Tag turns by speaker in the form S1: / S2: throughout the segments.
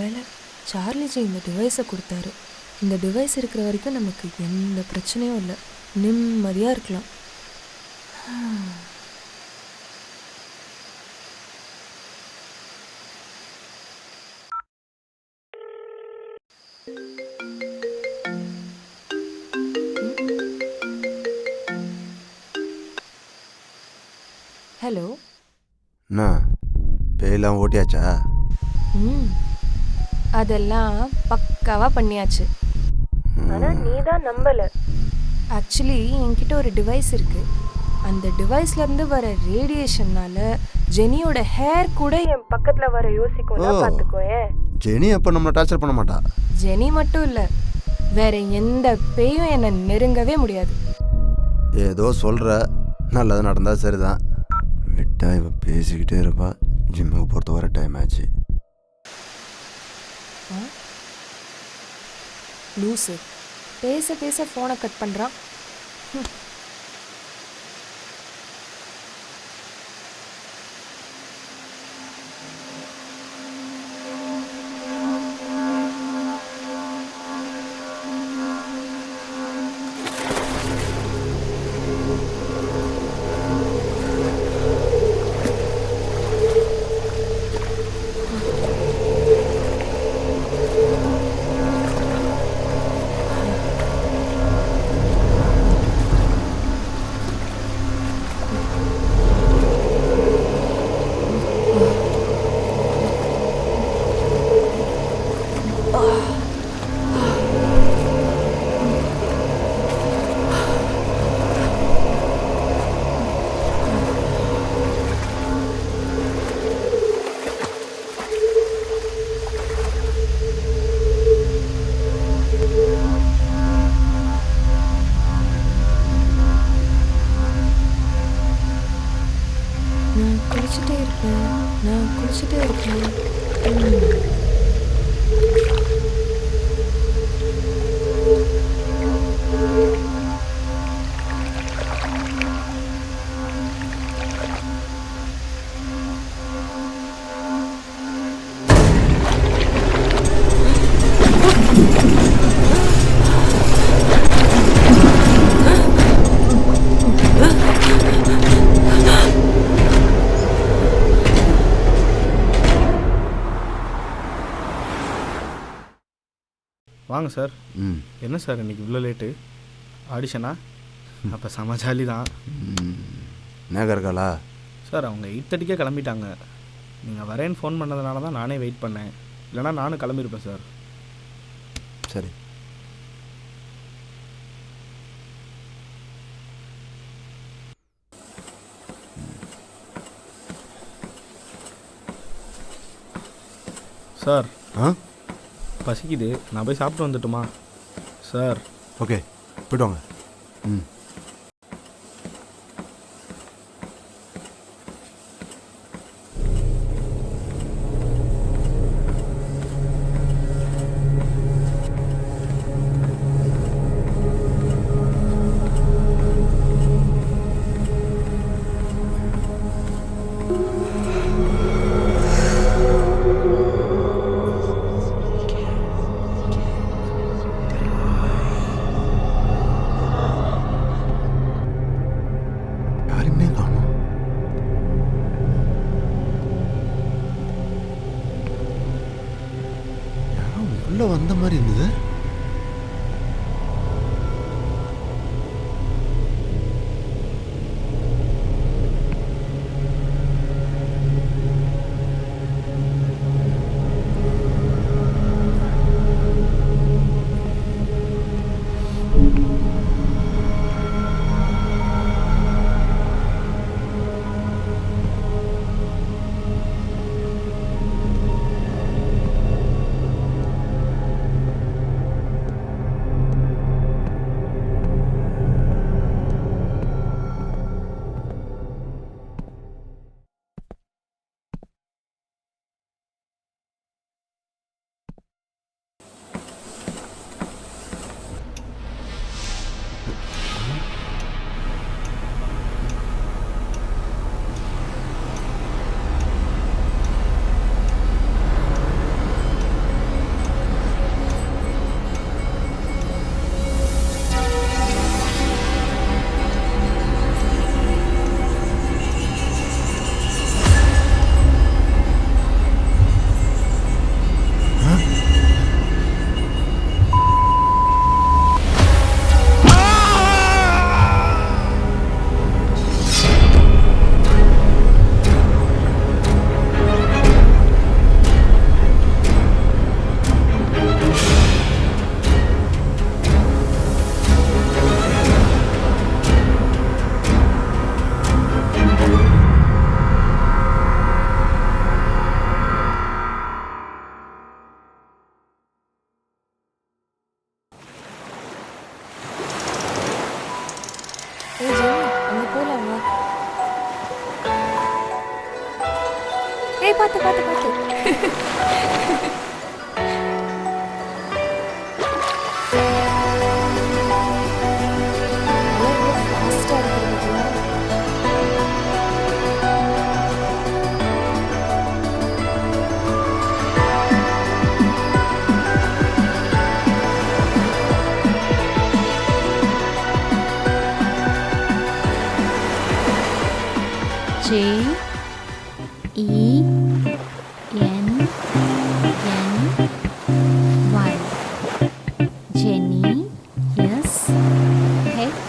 S1: வேளை சார்லிஜி இந்த டிவைஸை கொடுத்தாரு. இந்த டிவைஸ் இருக்கிற வரைக்கும் நமக்கு எந்த பிரச்சனையும் இல்லை, நிம்மதியாக இருக்கலாம். ஹலோ.
S2: அண்ணா பேயெல்லாம் ஓட்டியாச்சா?
S1: அதெல்லாம் பக்காவாக பண்ணியாச்சு. ஆனால் நீ தான் நம்பலை. ஆக்சுவலி என்கிட்ட ஒரு டிவைஸ் இருக்குது. அந்த டிவைஸ்லேருந்து வர ரேடியேஷன்னால ஜெனியோட ஹேர் கூட என் பக்கத்தில் வர யோசிக்கும். பார்த்துக்கோயேன்.
S2: ஜெனி அப்போ நம்மளை டார்ச்சர் பண்ண மாட்டா?
S1: ஜெனி மட்டும் இல்லை, வேற எந்த பேயும் என்னை நெருங்கவே முடியாது.
S2: ஏதோ சொல்கிற, நல்லது நடந்தால் சரிதான். விட்டா இவ பேசிக்கிட்டே இருப்பா. ஜிம்முக்கு போகிறது வர டைம் ஆச்சு.
S1: லூசு பேச பேச ஃபோனை கட் பண்ணுறான். நான் குளிச்சுட்டே இருக்கேன்.
S3: வாங்க சார். என்ன சார் இன்றைக்கி இவ்வளோ லேட்டு? ஆடிஷனா? அப்போ செம ஜாலி தான்.
S2: என்ன இருக்காளா
S3: சார்? அவங்க 8:30க்கே கிளம்பிட்டாங்க. நீங்கள் வரேன்னு ஃபோன் பண்ணதுனால தான் நானே வெயிட் பண்ணேன், இல்லைனா நானும் கிளம்பியிருப்பேன் சார்.
S2: சரி.
S3: சார் பசிக்குது, நான் போய் சாப்பிட்டு வந்துட்டுமா சார்?
S2: ஓகே, போய்ட்டு வாங்க. உள்ள வந்த மாதிரி இருந்தது.
S1: ஏய் பாத்து பாத்து பாத்து. ஃபாஸ்டா இருக்கு.
S4: J-E-N-N-Y. Jenny. Yes. H-R-U-T-H-I-K-A.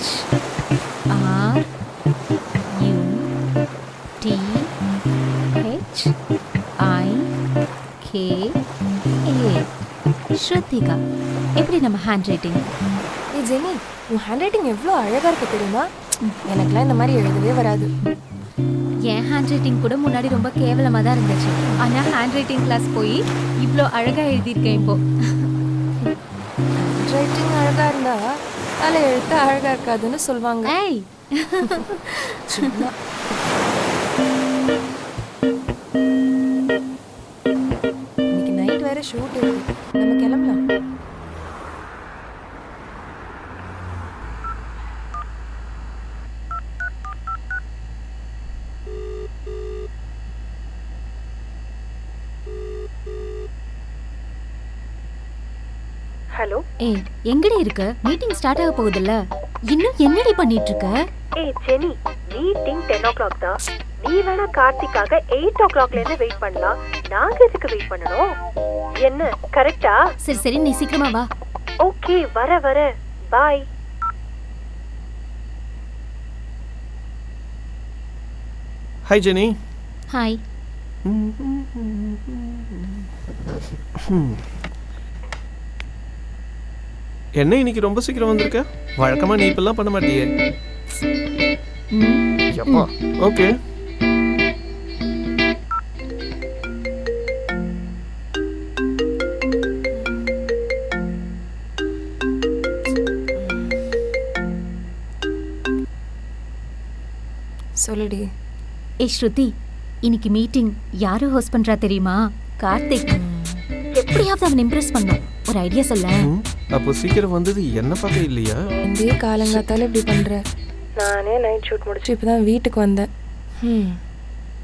S4: Shruthika. எப்படி நம்ம ஹேண்ட் ரைட்டிங்?
S1: ஏய் ஜெனி, உன் ஹேண்ட் ரைட்டிங் எவ்வளோ அழகா இருக்கு தெரியுமா? எனக்குலாம் இந்த மாதிரி எழுதவே வராது.
S4: என் ஹேண்ட் ரைட்டிங் கூட முன்னாடி ரொம்ப கேவலமாக தான் இருந்துச்சு. ஆனால் ஹேண்ட் ரைட்டிங் கிளாஸ் போய் இவ்வளோ அழகாக எழுதியிருக்கேன் இப்போ.
S1: ஹேண்ட் ரைட்டிங் அழகா இருந்தா தலை எழுத்து அழகா இருக்காதுன்னு சொல்லுவாங்க.
S4: ஏய்
S1: சும்மா. இன்னைக்கு நைட் வேற ஷூட் இருக்கு, நம்ம கிளம்பலாம்.
S5: ஹலோ.
S4: ஏய் எங்கடி இருக்க? மீட்டிங் ஸ்டார்ட் ஆக போகுதுல்ல, இன்னும் என்னடி பண்ணிட்டு இருக்க?
S5: ஏய் ஜெனி, மீட்டிங் 10 o'clock தான். நீ வேணா கார்த்திக்காக 8 o'clockல இருந்து வெயிட் பண்ணலாம். நாங்க எதுக்கு வெயிட் பண்ணணும்? என்ன கரெக்டா?
S4: சரி சரி, நீ சீக்கிரமா வா.
S5: ஓகே, வர பாய்.
S6: Hi Jenny.
S4: ஹாய்.
S6: என்ன இன்னைக்கு ரொம்ப சீக்கிரம் வந்திருக்க? வழக்கமா நீ இப்பெல்லாம் பண்ண மாட்டியே. எப்பா? ஓகே.
S1: சொல்லுடி.
S4: ஏய் ஸ்ருதி, இன்னைக்கு மீட்டிங் யாரு ஹோஸ்ட் பண்றா தெரியுமா? கார்த்திக். எப்படியாவது அவன் இம்ப்ரெஸ் பண்ணும். ஒரு ஐடியா சொல்ல.
S6: அப்போ சீக்கிரம் வந்தது என்ன பார்க்க இல்லையா?
S1: இந்த காலங்காத்தால இப்படி பண்ற? நானே நைட் ஷூட் முடிச்சு இப்பதான் வீட்டுக்கு வந்தேன்.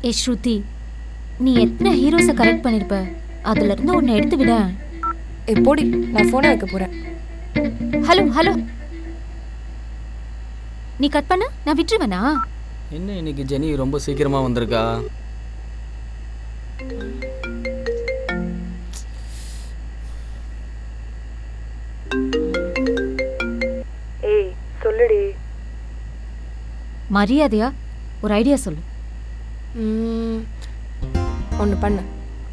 S4: ஏய் ஸ்ருதி, நீ எத்தனை ஹீரோஸை கரெக்ட் பண்ணிருப்ப? அதுல இருந்து ஒன்னு எடுத்து விட.
S1: எப்போடி, நான் போனை வைக்க போறேன்.
S4: ஹலோ ஹலோ, நீ கட் பண்ண நான் விட்டுருவேனா?
S7: என்ன இன்னைக்கு ஜெனி ரொம்ப சீக்கிரமா வந்திருக்கா?
S5: ஏய் சொல்லுடி.
S4: மரியாதையா ஒரு ஐடியா சொல்லு.
S1: ஒன்று பண்ணு,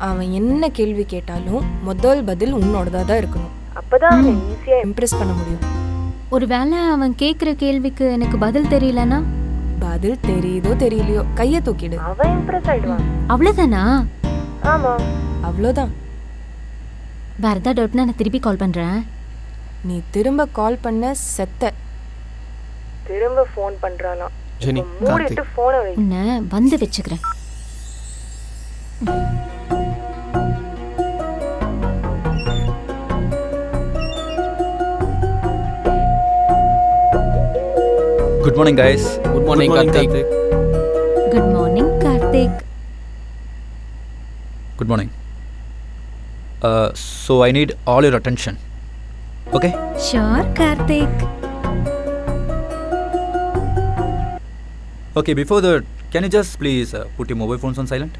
S1: அவன் என்ன கேள்வி கேட்டாலும் முதல் பதில் உன்னோடதா தான் இருக்கணும்.
S5: அப்பதான் அவனை ஈஸியா
S1: இம்ப்ரெஸ் பண்ண முடியும்.
S4: ஒருவேளை அவன் கேட்குற கேள்விக்கு எனக்கு பதில் தெரியலனா?
S1: பதில் தெரியுதோ தெரியலையோ கையை தூக்கிடு.
S5: அவன் இம்ப்ரெஸ் ஆயிடுவான்.
S4: அவ்வளோதானா?
S5: ஆமா,
S1: அவ்வளோதான்.
S4: வேற ஏதாவது டவுட்னா நான் திருப்பி கால் பண்றேன்.
S1: நீ திரும்ப கால் பண்ண செத்த.
S5: திரும்ப ஃபோன் பண்றானாம்.
S6: ஜெனி,
S5: மூடிட்டு
S6: கார்த்திக்.
S5: போனை வை.
S4: உன்னை வந்து வச்சுக்கிறேன்.
S7: Good morning guys. Good morning Karthik.
S4: Good morning Karthik.
S8: Good morning. So I need all your attention. Okay?
S4: Sure, Karthik.
S8: Okay, before that, can you just please put your mobile phones on silent?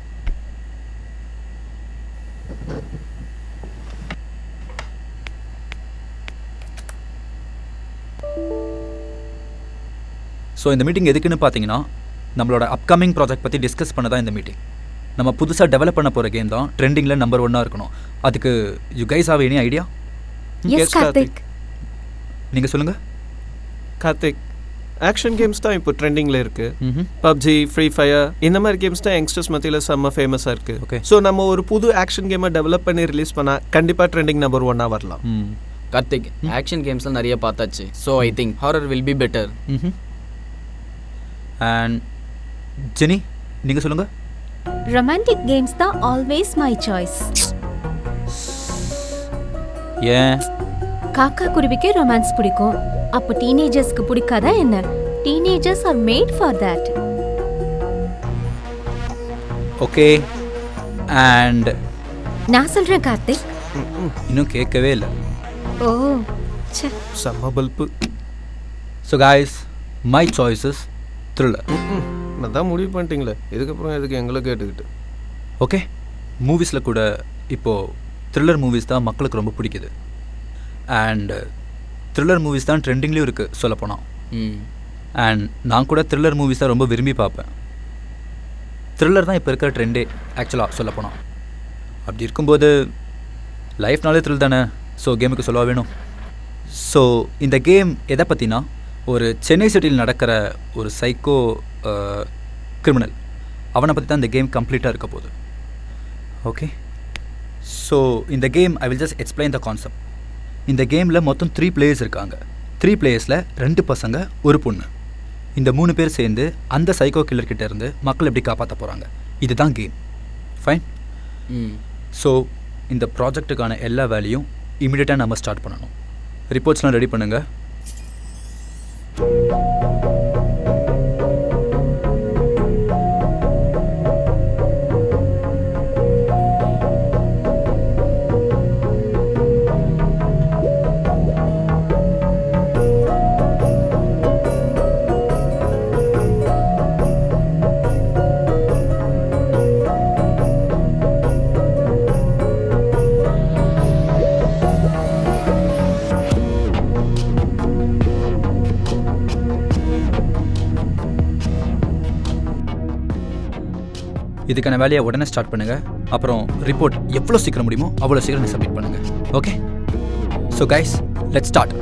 S8: So இந்த meeting எதுக்குன்னு பார்த்தீங்கன்னா, நம்மளோட upcoming project பற்றி discuss பண்ண தான் இந்த meeting. நம்ம புதுசாக டெவலப் பண்ண போகிற கேம் தான் ட்ரெண்டிங்கில் நம்பர் 1 இருக்கணும். அதுக்கு you guys have any idea?
S4: Yes, Karthik.
S8: நீங்கள் சொல்லுங்கள்.
S6: கார்த்திக், ஆக்ஷன் கேம்ஸ் தான் இப்போ ட்ரெண்டிங்கில் இருக்கு.
S8: ம்.
S6: பப்ஜி, ஃப்ரீ ஃபயர் இந்த மாதிரி கேம்ஸ் தான் யங்ஸ்டர்ஸ் மத்தியில் செம்ம ஃபேமஸாக இருக்கு.
S8: Okay.
S6: ஸோ நம்ம ஒரு புது ஆக்ஷன் கேமை டெவலப் பண்ணி ரிலீஸ் பண்ணால் கண்டிப்பாக ட்ரெண்டிங் நம்பர் 1 வரலாம்.
S8: ம்.
S7: கார்த்திக், ஆக்ஷன் கேம்ஸ்லாம் நிறைய பார்த்தாச்சு. So I think horror will be better.
S8: And Jenny, நீங்கள் சொல்லுங்கள்.
S4: ரொமான்டிக் கேம்ஸ் தான் ஆல்வேஸ் மை சாய்ஸ்.
S8: ஏன்?
S4: காக்கா குருவிக்கு ரொமான்ஸ் பிடிக்கும், அப்போ டீனேஜர்ஸ்க்கு பிடிக்காதா என்ன? Teenagers R made for that.
S8: Okay. And
S4: நான் சொல்றேன் கார்த்திக்.
S8: இன்னும் கேட்கவே இல்லை.
S4: ஓ ச்சே.
S6: செம்ம bulb.
S8: So guys, my choices thriller.
S6: நான் தான் முடிவு பண்ணிட்டீங்களே, இதுக்கப்புறம் எதுக்கு எங்களை கேட்டுக்கிட்டு.
S8: ஓகே. மூவிஸில் கூட இப்போது த்ரில்லர் மூவிஸ் தான் மக்களுக்கு ரொம்ப பிடிக்குது. அண்ட் த்ரில்லர் மூவிஸ் தான் ட்ரெண்டிங்லேயும் இருக்குது சொல்லப்போனால். அண்ட் நான் கூட த்ரில்லர் மூவிஸ் தான் ரொம்ப விரும்பி பார்ப்பேன். த்ரில்லர் தான் இப்போ இருக்கிற ட்ரெண்டே ஆக்சுவலாக சொல்லப்போனால். அப்படி இருக்கும்போது லைஃப்னாலே த்ரில் தானே, ஸோ கேமுக்கு சொல்லவா வேணும். ஸோ இந்த கேம் எதை பற்றினா, ஒரு சென்னை சிட்டியில் நடக்கிற ஒரு சைக்கோ கிரிமினல், அவனை பற்றி தான் இந்த கேம் கம்ப்ளீட்டாக இருக்க போகுது. ஓகே. ஸோ இந்த game I will just explain the concept. இந்த கேமில் மொத்தம் 3 பிளேயர்ஸ் இருக்காங்க. 3 பிளேயர்ஸில் 2 பசங்க ஒரு பொண்ணு. இந்த 3 பேர் சேர்ந்து அந்த சைக்கோ கில்லர்கிட்ட இருந்து மக்கள் எப்படி காப்பாற்ற போகிறாங்க, இதுதான் கேம். ஃபைன். ஸோ இந்த ப்ராஜெக்ட்டுக்கான எல்லா வேலையும் இமீடியட்டாக நம்ம ஸ்டார்ட் பண்ணணும். ரிப்போர்ட்ஸ்லாம் ரெடி பண்ணுங்கள். இதுக்கான வேலையை உடனே ஸ்டார்ட் பண்ணுங்கள். அப்புறம் ரிப்போர்ட் எவ்வளோ சீக்கிரம் முடியுமோ அவ்வளோ சீக்கிரம் சப்மிட் பண்ணுங்கள். Okay. So guys, let's start.